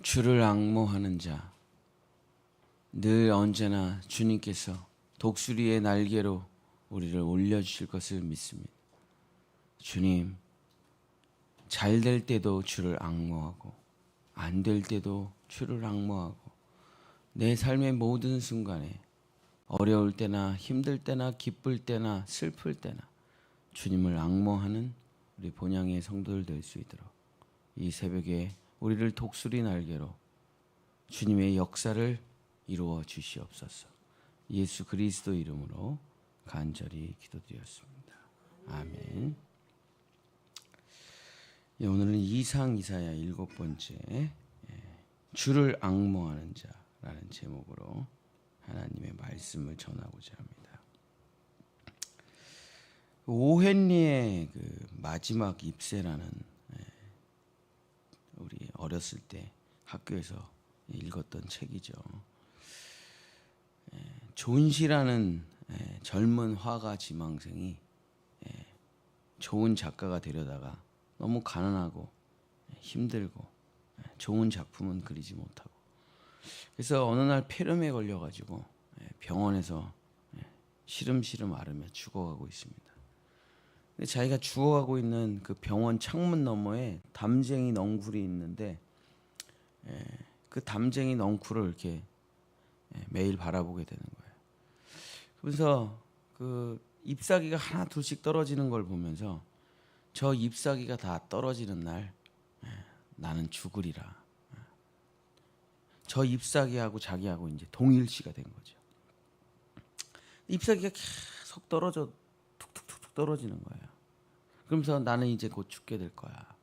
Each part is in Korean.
주를 앙모하는 자, 늘 언제나 주님께서 독수리의 날개로 우리를 올려주실 것을 믿습니다. 주님, 잘 될 때도 주를 앙모하고 안 될 때도 주를 앙모하고 내 삶의 모든 순간에 어려울 때나 힘들 때나 기쁠 때나 슬플 때나 주님을 앙모하는 우리 본향의 성도들 될 수 있도록 이 새벽에 우리를 독수리 날개로 주님의 역사를 이루어 주시옵소서. 예수 그리스도 이름으로 간절히 기도드렸습니다. 아멘. 오늘은 이사야 7번째 주를 앙모하는 자라는 제목으로 하나님의 말씀을 전하고자 합니다. 오헨리의 그 마지막 입새라는 우리 어렸을 때 학교에서 읽었던 책이죠. 존시라는 젊은 화가 지망생이 좋은 작가가 되려다가 너무 가난하고 힘들고 좋은 작품은 그리지 못하고 그래서 어느 날 폐렴에 걸려가지고 병원에서 시름시름 앓으며 죽어가고 있습니다. 근데 자기가 죽어가고 있는 그 병원 창문 너머에 담쟁이 넝쿨이 있는데 그 담쟁이 넝쿨을 이렇게 매일 바라보게 되는 거예요. 그래서 그 잎사귀가 하나 둘씩 떨어지는 걸 보면서 저 잎사귀가 다 떨어지는 날 나는 죽으리라. 저 잎사귀하고 자기하고 이제 동일시가 된 거죠. 잎사귀가 계속 떨어져 툭툭툭 떨어지는 거예요. 그러면서 나는 이제 곧 죽게 될 거야.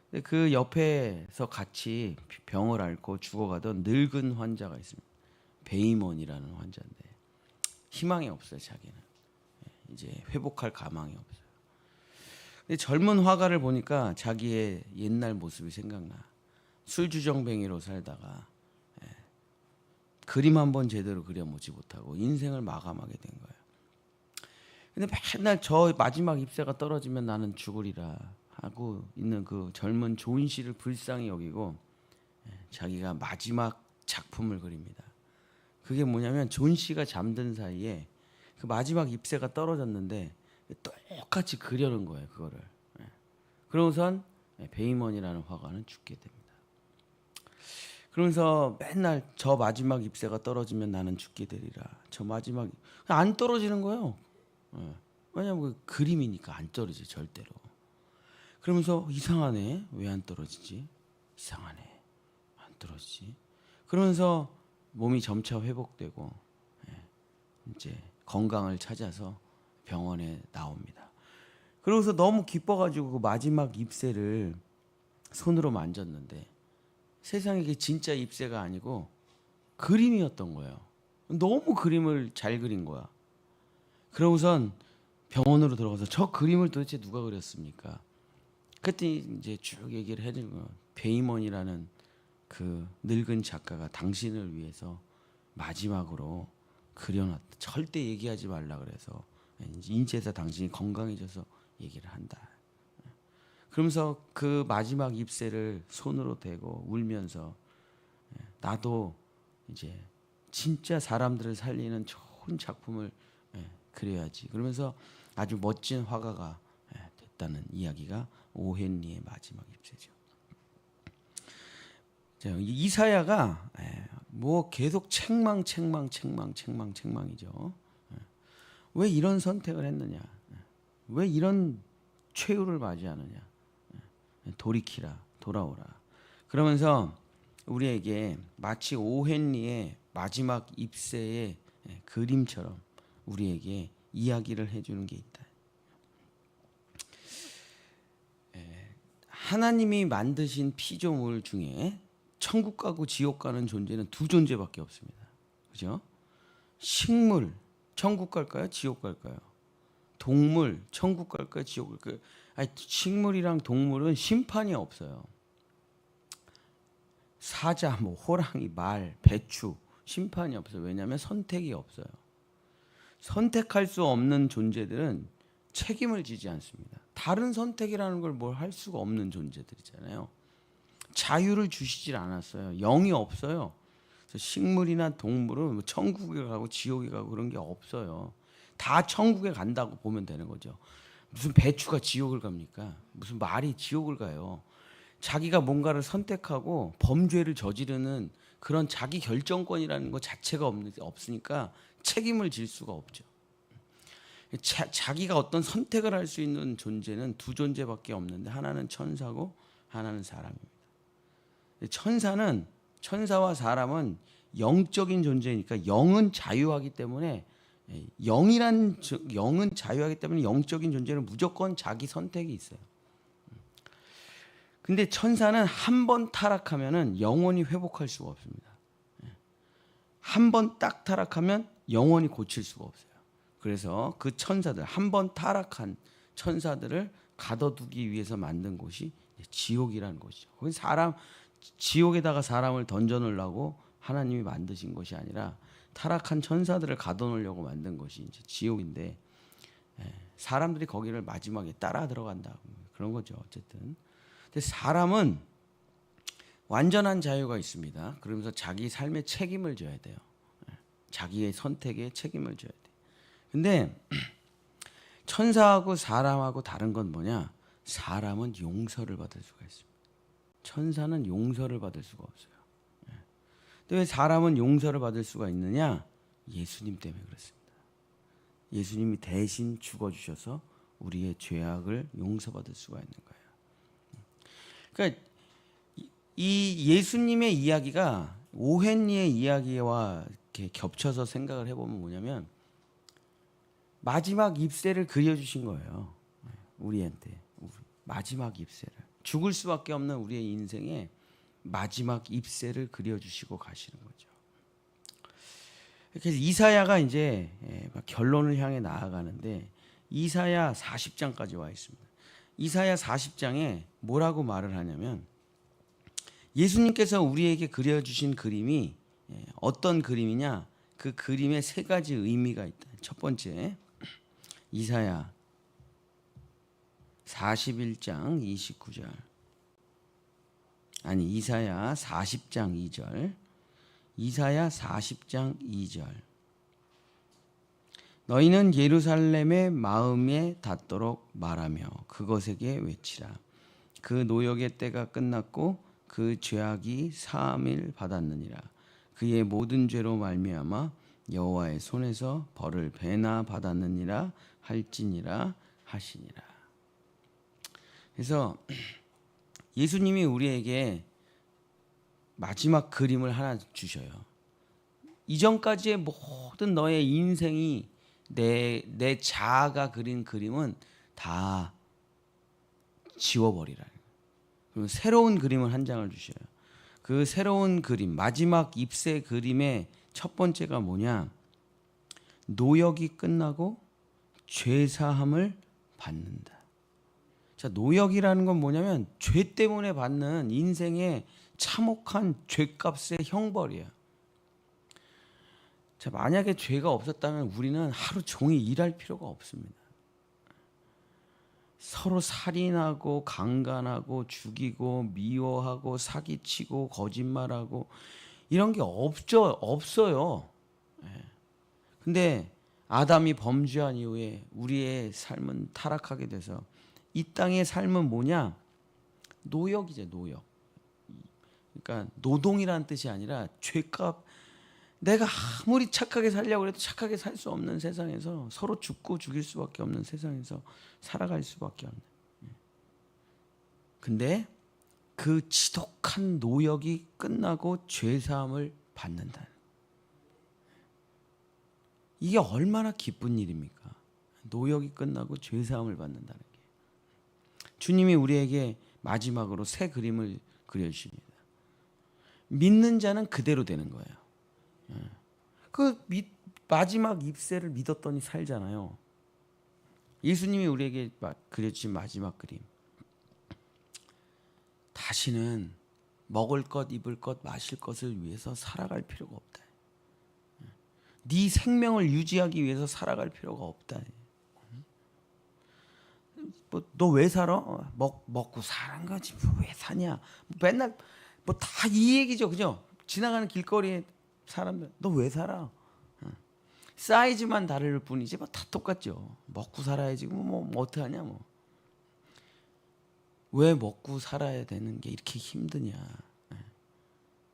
근데 그 옆에서 같이 병을 앓고 죽어가던 늙은 환자가 있습니다. 베이먼이라는 환자인데 희망이 없어요. 자기는 이제 회복할 가망이 없어요. 근데 젊은 화가를 보니까 자기의 옛날 모습이 생각나. 술주정뱅이로 살다가 그림 한번 제대로 그려보지 못하고 인생을 마감하게 된 거예요. 근데 맨날 저 마지막 잎새가 떨어지면 나는 죽으리라 하고 있는 그 젊은 존 씨를 불쌍히 여기고 자기가 마지막 작품을 그립니다. 그게 뭐냐면 존 씨가 잠든 사이에 그 마지막 잎새가 떨어졌는데 똑같이 그려는 거예요. 그거를. 그러고선 베이먼이라는 화가는 죽게 됩니다. 그러면서 맨날 저 마지막 잎새가 떨어지면 나는 죽게 되리라. 저 마지막 안 떨어지는 거예요. 왜냐면 그 그림이니까 안 떨어지 절대로. 그러면서 이상하네. 왜 안 떨어지지? 이상하네. 안 떨어지지. 그러면서 몸이 점차 회복되고 이제 건강을 찾아서 병원에 나옵니다. 그러고서 너무 기뻐가지고 그 마지막 잎새를 손으로 만졌는데 세상에 이게 진짜 잎새가 아니고 그림이었던 거예요. 너무 그림을 잘 그린 거야. 그러고선 병원으로 들어가서 저 그림을 도대체 누가 그렸습니까? 그때 이제 쭉 얘기를 해준 거예요. 베이먼이라는 그 늙은 작가가 당신을 위해서 마지막으로 그려놨다. 절대 얘기하지 말라 그래서 인체에서 당신이 건강해져서 얘기를 한다. 그러면서 그 마지막 잎새를 손으로 대고 울면서 나도 이제 진짜 사람들을 살리는 좋은 작품을 그려야지. 그러면서 아주 멋진 화가가 됐다는 이야기가 오헨리의 마지막 잎새죠. 이사야가 뭐 계속 책망이죠. 왜 이런 선택을 했느냐? 왜 이런 최후를 맞이하느냐? 돌이키라, 돌아오라. 그러면서 우리에게 마치 오헨리의 마지막 잎새의 그림처럼 우리에게 이야기를 해주는 게 있다. 하나님이 만드신 피조물 중에 천국 가고 지옥 가는 존재는 두 존재밖에 없습니다. 그죠? 식물, 천국 갈까요? 지옥 갈까요? 동물, 천국 갈까요? 지옥 갈까요? 아니, 식물이랑 동물은 심판이 없어요. 사자, 뭐 호랑이, 말, 배추 심판이 없어요. 왜냐하면 선택이 없어요. 선택할 수 없는 존재들은 책임을 지지 않습니다. 다른 선택이라는 걸 뭘 할 수가 없는 존재들이잖아요. 자유를 주시질 않았어요. 영이 없어요. 그래서 식물이나 동물은 뭐 천국에 가고 지옥에 가고 그런 게 없어요. 다 천국에 간다고 보면 되는 거죠. 무슨 배추가 지옥을 갑니까? 무슨 말이 지옥을 가요. 자기가 뭔가를 선택하고 범죄를 저지르는 그런 자기 결정권이라는 것 자체가 없으니까 책임을 질 수가 없죠. 자기가 어떤 선택을 할 수 있는 존재는 두 존재밖에 없는데 하나는 천사고 하나는 사람입니다. 천사와 사람은 영적인 존재니까 영은 자유하기 때문에 영은 자유하기 때문에 영적인 존재는 무조건 자기 선택이 있어요. 근데 천사는 한 번 타락하면은 영원히 회복할 수가 없습니다. 한 번 딱 타락하면 영원히 고칠 수가 없어요. 그래서 그 천사들, 한 번 타락한 천사들을 가둬두기 위해서 만든 곳이 지옥이라는 곳이죠. 거기 지옥에다가 사람을 던져놓으려고 하나님이 만드신 것이 아니라 타락한 천사들을 가둬놓으려고 만든 것이 이제 지옥인데, 사람들이 거기를 마지막에 따라 들어간다 그런 거죠. 어쨌든 근데 사람은 완전한 자유가 있습니다. 그러면서 자기 삶의 책임을 져야 돼요. 자기의 선택에 책임을 져야 돼요. 근데 천사하고 사람하고 다른 건 뭐냐? 사람은 용서를 받을 수가 있습니다. 천사는 용서를 받을 수가 없어요. 근데 왜 사람은 용서를 받을 수가 있느냐? 예수님 때문에 그렇습니다. 예수님이 대신 죽어주셔서 우리의 죄악을 용서받을 수가 있는 거예요. 그러니까 이 예수님의 이야기가 오헨리의 이야기와 이렇게 겹쳐서 생각을 해보면 뭐냐면 마지막 입새를 그려주신 거예요. 우리한테 마지막 입새를, 죽을 수밖에 없는 우리의 인생에 마지막 입새를 그려주시고 가시는 거죠. 그래서 이사야가 이제 결론을 향해 나아가는데 이사야 40장까지 와 있습니다. 이사야 40장에 뭐라고 말을 하냐면 예수님께서 우리에게 그려주신 그림이 어떤 그림이냐? 그 그림에 세 가지 의미가 있다. 첫 번째, 이사야 41장 29절, 아니 이사야 40장 2절, 이사야 40장 2절. 너희는 예루살렘의 마음에 닿도록 말하며 그것에게 외치라. 그 노역의 때가 끝났고 그 죄악이 사함을 받았느니라. 그의 모든 죄로 말미암아 여호와의 손에서 벌을 배나 받았느니라 할지니라 하시니라. 그래서 예수님이 우리에게 마지막 그림을 하나 주셔요. 이전까지의 모든 너의 인생이 내 자아가 그린 그림은 다 지워버리라. 그리고 새로운 그림을 한 장을 주셔요. 그 새로운 그림, 마지막 잎새 그림의 첫 번째가 뭐냐? 노역이 끝나고 죄사함을 받는다. 자, 노역이라는 건 뭐냐면 죄 때문에 받는 인생의 참혹한 죄값의 형벌이야. 자, 만약에 죄가 없었다면 우리는 하루 종일 일할 필요가 없습니다. 서로 살인하고 강간하고 죽이고 미워하고 사기치고 거짓말하고 이런 게 없어요. 근데 아담이 범죄한 이후에 우리의 삶은 타락하게 돼서 이 땅의 삶은 뭐냐? 노역이죠, 노역. 그러니까 노동이라는 뜻이 아니라 죄값. 내가 아무리 착하게 살려고 해도 착하게 살 수 없는 세상에서 서로 죽고 죽일 수밖에 없는 세상에서 살아갈 수밖에 없는. 근데 그 지독한 노역이 끝나고 죄사함을 받는다. 이게 얼마나 기쁜 일입니까? 노역이 끝나고 죄사함을 받는다는 게. 주님이 우리에게 마지막으로 새 그림을 그려주십니다. 믿는 자는 그대로 되는 거예요. 그 마지막 잎새를 믿었더니 살잖아요. 예수님이 우리에게 그려주신 마지막 그림. 다시는 먹을 것, 입을 것, 마실 것을 위해서 살아갈 필요가 없다. 네 생명을 유지하기 위해서 살아갈 필요가 없다. 뭐 너 왜 살아? 먹고 사는 거지. 뭐 왜 사냐? 맨날 뭐 다 이 얘기죠, 그죠? 지나가는 길거리에 사람들 너 왜 살아? 사이즈만 다를 뿐이지 뭐 다 똑같죠. 먹고 살아야지. 뭐 어떡하냐 뭐. 왜 먹고 살아야 되는 게 이렇게 힘드냐?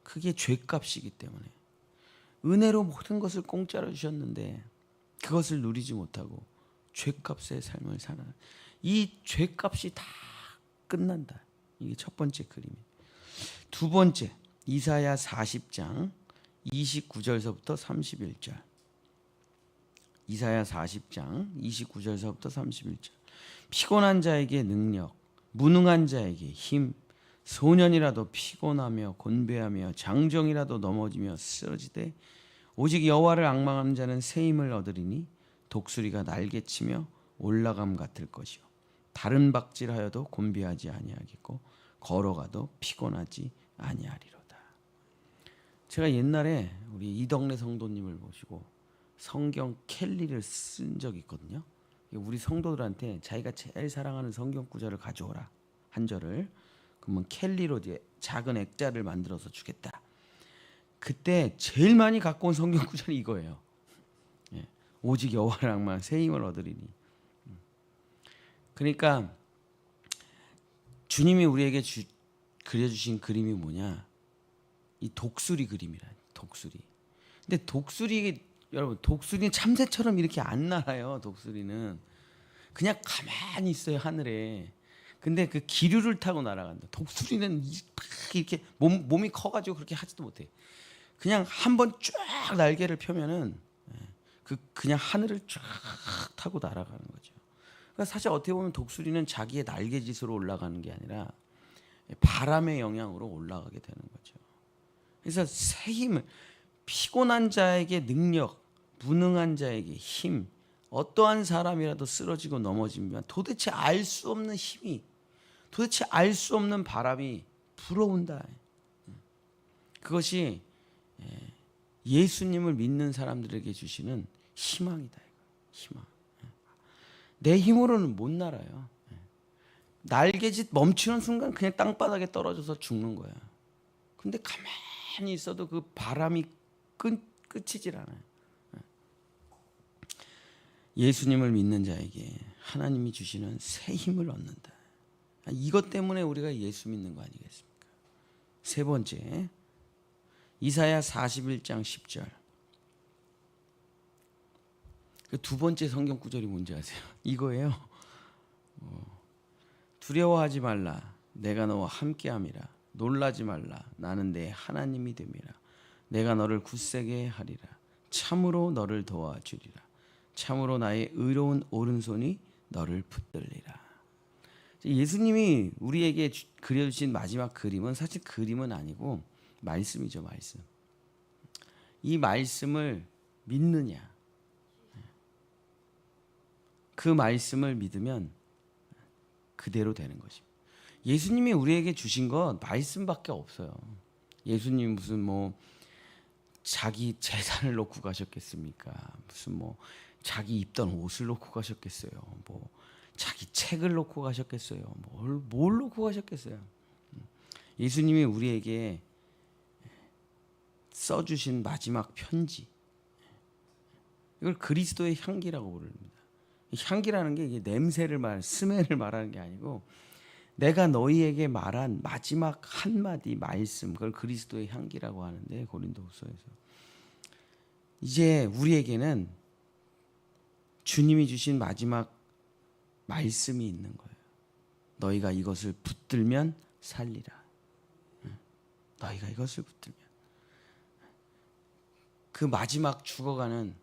그게 죄값이기 때문에. 은혜로 모든 것을 공짜로 주셨는데 그것을 누리지 못하고 죄값의 삶을 사는, 이 죄값이 다 끝난다. 이게 첫 번째 그림이에요. 두 번째, 이사야 40장 29절서부터 31절. 이사야 40장 29절서부터 31절. 피곤한 자에게 능력, 무능한 자에게 힘, 소년이라도 피곤하며 곤배하며 장정이라도 넘어지며 쓰러지되 오직 여호와를 앙망하는 자는 새 힘을 얻으리니 독수리가 날개치며 올라감 같을 것이요 다른 박질하여도 곤비하지 아니하겠고 걸어가도 피곤하지 아니하리로다. 제가 옛날에 우리 이 동네 성도님을 모시고 성경 캘리를 쓴 적이 있거든요. 우리 성도들한테 자기가 제일 사랑하는 성경 구절을 가져오라, 한 절을. 그러면 캘리로 이제 작은 액자를 만들어서 주겠다. 그때 제일 많이 갖고 온 성경 구절이 이거예요. 예. 오직 여호와를 앙망하는 새 힘을 얻으리니. 그러니까 주님이 우리에게 그려주신 그림이 뭐냐? 이 독수리 그림이라. 독수리. 근데 여러분 독수리는 참새처럼 이렇게 안 날아요. 독수리는 그냥 가만히 있어요, 하늘에. 근데 그 기류를 타고 날아간다. 독수리는 이렇게 몸이 커가지고 그렇게 하지도 못해. 그냥 한번 쫙 날개를 펴면은 그냥 하늘을 쫙 타고 날아가는 거죠. 그러니까 사실 어떻게 보면 독수리는 자기의 날개짓으로 올라가는 게 아니라 바람의 영향으로 올라가게 되는 거죠. 그래서 새 힘을, 피곤한 자에게 능력, 무능한 자에게 힘, 어떠한 사람이라도 쓰러지고 넘어지면 도대체 알 수 없는 힘이, 도대체 알 수 없는 바람이 불어온다. 그것이 예수님을 믿는 사람들에게 주시는 희망이다. 희망. 내 힘으로는 못 날아요. 날개짓 멈추는 순간 그냥 땅바닥에 떨어져서 죽는 거야. 근데 가만히 있어도 그 바람이 끝이질 않아요. 예수님을 믿는 자에게 하나님이 주시는 새 힘을 얻는다. 이것 때문에 우리가 예수 믿는 거 아니겠습니까? 세 번째, 이사야 41장 10절. 그 두 번째 성경 구절이 뭔지 아세요? 이거예요. 두려워하지 말라. 내가 너와 함께함이라. 놀라지 말라. 나는 내 하나님이 됨이라. 내가 너를 굳세게 하리라. 참으로 너를 도와주리라. 참으로 나의 의로운 오른손이 너를 붙들리라. 예수님이 우리에게 그려주신 마지막 그림은 사실 그림은 아니고 말씀이죠. 말씀. 이 말씀을 믿느냐, 그 말씀을 믿으면 그대로 되는 것입니다. 예수님이 우리에게 주신 건 말씀밖에 없어요. 예수님 무슨 뭐 자기 재산을 놓고 가셨겠습니까? 무슨 뭐 자기 입던 옷을 놓고 가셨겠어요? 뭐 자기 책을 놓고 가셨겠어요? 뭘 놓고 가셨겠어요? 예수님이 우리에게 써주신 마지막 편지, 이걸 그리스도의 향기라고 부릅니다. 향기라는 게 이게 스멜을 말하는 게 아니고 내가 너희에게 말한 마지막 한마디 말씀, 그걸 그리스도의 향기라고 하는데, 고린도후서에서. 이제 우리에게는 주님이 주신 마지막 말씀이 있는 거예요. 너희가 이것을 붙들면 살리라. 너희가 이것을 붙들면. 그 마지막 죽어가는,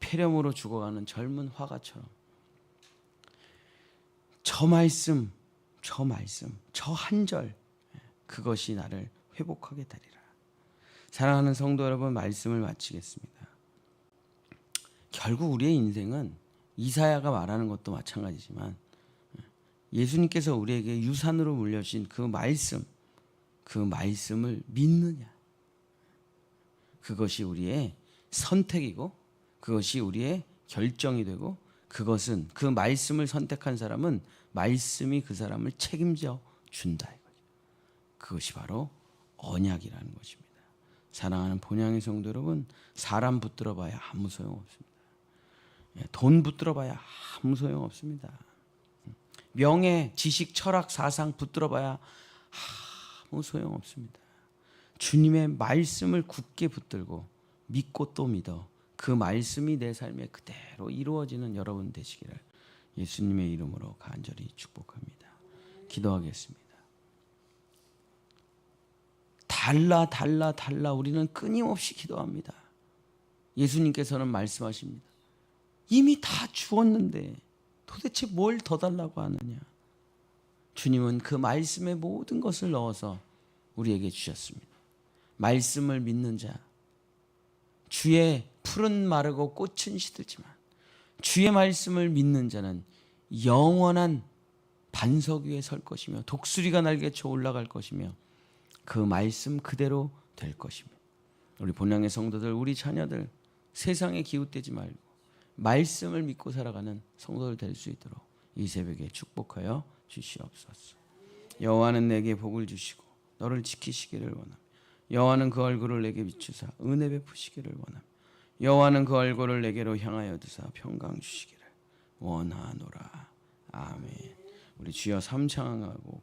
폐렴으로 죽어가는 젊은 화가처럼 저 말씀, 저 한 절, 그것이 나를 회복하게 되리라. 사랑하는 성도 여러분, 말씀을 마치겠습니다. 결국 우리의 인생은 이사야가 말하는 것도 마찬가지지만 예수님께서 우리에게 유산으로 물려주신 그 말씀을 믿느냐, 그것이 우리의 선택이고 그것이 우리의 결정이 되고 그것은 그 말씀을 선택한 사람은 말씀이 그 사람을 책임져 준다 이거죠. 그것이 바로 언약이라는 것입니다. 사랑하는 본향의 성도 여러분, 사람 붙들어봐야 아무 소용없습니다. 돈 붙들어봐야 아무 소용없습니다. 명예, 지식, 철학, 사상 붙들어봐야 아무 소용없습니다. 주님의 말씀을 굳게 붙들고 믿고 또 믿어 그 말씀이 내 삶에 그대로 이루어지는 여러분 되시기를 예수님의 이름으로 간절히 축복합니다. 기도하겠습니다. 달라 우리는 끊임없이 기도합니다. 예수님께서는 말씀하십니다. 이미 다 주었는데 도대체 뭘 더 달라고 하느냐. 주님은 그 말씀에 모든 것을 넣어서 우리에게 주셨습니다. 말씀을 믿는 자, 주의 풀은 마르고 꽃은 시들지만 주의 말씀을 믿는 자는 영원한 반석 위에 설 것이며 독수리가 날개쳐 올라갈 것이며 그 말씀 그대로 될 것입니다. 우리 본향의 성도들, 우리 자녀들 세상에 기웃대지 말고 말씀을 믿고 살아가는 성도들 될 수 있도록 이 새벽에 축복하여 주시옵소서. 여호와는 내게 복을 주시고 너를 지키시기를 원하며 여호와는 그 얼굴을 내게 비추사 은혜 베푸시기를 원하며 여호와는 그 얼굴을 내게로 향하여 두사 평강 주시기를 원하노라. 아멘. 우리 주여 삼창하고